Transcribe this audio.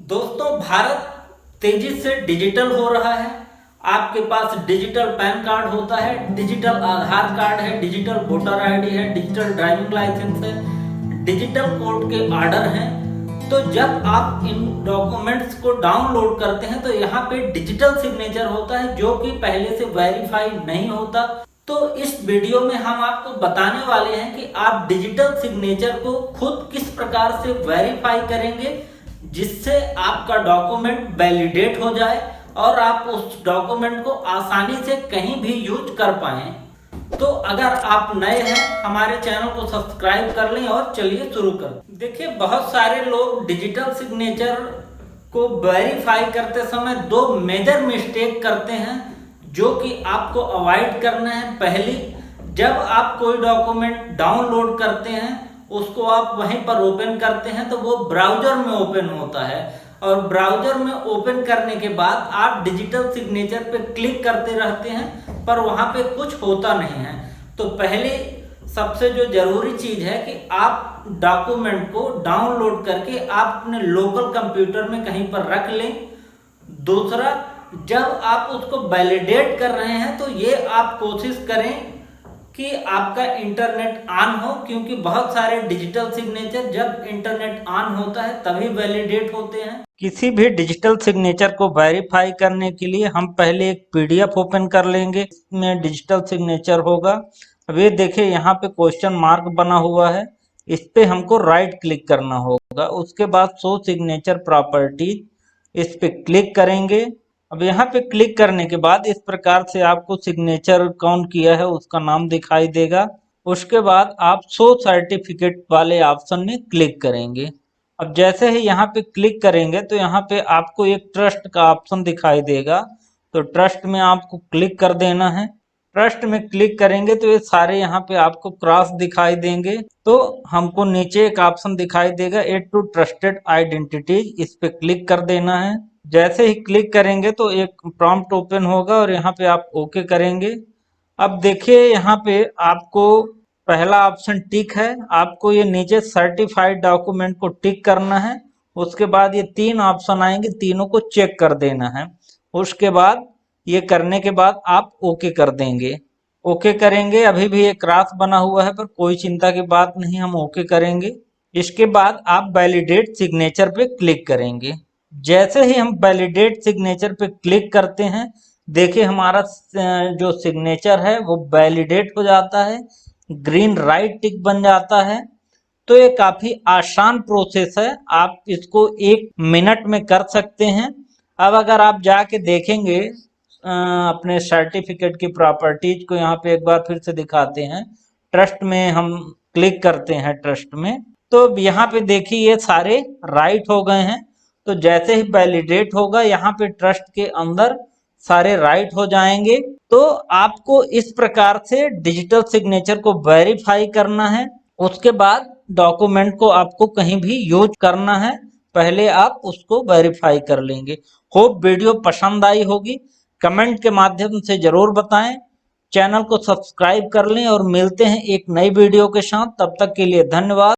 दोस्तों, भारत तेजी से डिजिटल हो रहा है। आपके पास डिजिटल पैन कार्ड होता है, डिजिटल आधार कार्ड है, डिजिटल वोटर आईडी है, डिजिटल ड्राइविंग लाइसेंस है, डिजिटल कोर्ट के ऑर्डर हैं। तो जब आप इन डॉक्यूमेंट्स को डाउनलोड करते हैं तो यहाँ पे डिजिटल सिग्नेचर होता है, जो कि पहले से वेरीफाई नहीं होता। तो इस वीडियो में हम आपको बताने वाले हैं कि आप डिजिटल सिग्नेचर को खुद किस प्रकार से वेरीफाई करेंगे, जिससे आपका डॉक्यूमेंट वैलिडेट हो जाए और आप उस डॉक्यूमेंट को आसानी से कहीं भी यूज कर पाएं। तो अगर आप नए हैं, हमारे चैनल को सब्सक्राइब कर लें और चलिए शुरू कर। देखिए, बहुत सारे लोग डिजिटल सिग्नेचर को वेरीफाई करते समय दो मेजर मिस्टेक करते हैं, जो कि आपको अवॉइड करना है। पहली, जब आप कोई डॉक्यूमेंट डाउनलोड करते हैं, उसको आप वहीं पर ओपन करते हैं तो वो ब्राउजर में ओपन होता है, और ब्राउजर में ओपन करने के बाद आप डिजिटल सिग्नेचर पे क्लिक करते रहते हैं, पर वहां पे कुछ होता नहीं है। तो पहले सबसे जो जरूरी चीज है कि आप डॉक्यूमेंट को डाउनलोड करके आप अपने लोकल कंप्यूटर में कहीं पर रख लें। दूसरा, जब आप उसको वैलिडेट कर रहे हैं तो ये आप कोशिश करें कि आपका इंटरनेट ऑन हो, क्योंकि बहुत सारे डिजिटल सिग्नेचर जब इंटरनेट ऑन होता है तभी वैलिडेट होते हैं। किसी भी डिजिटल सिग्नेचर को वेरीफाई करने के लिए हम पहले एक पीडीएफ ओपन कर लेंगे, इसमें डिजिटल सिग्नेचर होगा। अब ये देखिए, यहाँ पे क्वेश्चन मार्क बना हुआ है, इस पे हमको राइट क्लिक करना होगा। उसके बाद शो सिग्नेचर प्रॉपर्टीज, इस पे क्लिक करेंगे। अब यहाँ पे क्लिक करने के बाद इस प्रकार से आपको सिग्नेचर कौन किया है उसका नाम दिखाई देगा। उसके बाद आप शो सर्टिफिकेट वाले ऑप्शन में क्लिक करेंगे। अब जैसे ही यहाँ पे क्लिक करेंगे तो यहाँ पे आपको एक ट्रस्ट का ऑप्शन दिखाई देगा, तो ट्रस्ट में आपको क्लिक कर देना है। ट्रस्ट में क्लिक करेंगे तो ये सारे यहाँ पे आपको क्रॉस दिखाई देंगे। तो हमको नीचे एक ऑप्शन दिखाई देगा, एड टू ट्रस्टेड आइडेंटिटीज, इस पे क्लिक कर देना है। जैसे ही क्लिक करेंगे तो एक प्रॉम्प्ट ओपन होगा और यहाँ पे आप ओके करेंगे। अब देखिए, यहाँ पे आपको पहला ऑप्शन टिक है, आपको ये नीचे सर्टिफाइड डॉक्यूमेंट को टिक करना है। उसके बाद ये तीन ऑप्शन आएंगे, तीनों को चेक कर देना है। उसके बाद ये करने के बाद आप ओके कर देंगे। ओके करेंगे, अभी भी ये क्रॉस बना हुआ है पर कोई चिंता की बात नहीं, हम ओके करेंगे। इसके बाद आप वैलिडेट सिग्नेचर पे क्लिक करेंगे। जैसे ही हम वैलिडेट सिग्नेचर पे क्लिक करते हैं, देखिए हमारा जो सिग्नेचर है वो वैलिडेट हो जाता है, ग्रीन राइट टिक बन जाता है। तो ये काफी आसान प्रोसेस है, आप इसको 1 मिनट में कर सकते हैं। अब अगर आप जाके देखेंगे अपने सर्टिफिकेट की प्रॉपर्टीज को, यहाँ पे एक बार फिर से दिखाते हैं, ट्रस्ट में हम क्लिक करते हैं। ट्रस्ट में तो यहाँ पे देखिए ये सारे राइट हो गए हैं। तो जैसे ही वैलिडेट होगा, यहाँ पे ट्रस्ट के अंदर सारे राइट हो जाएंगे। तो आपको इस प्रकार से डिजिटल सिग्नेचर को वेरीफाई करना है। उसके बाद डॉक्यूमेंट को आपको कहीं भी यूज करना है, पहले आप उसको वेरीफाई कर लेंगे। होप वीडियो पसंद आई होगी, कमेंट के माध्यम से जरूर बताएं। चैनल को सब्सक्राइब कर लें और मिलते हैं एक नई वीडियो के साथ। तब तक के लिए धन्यवाद।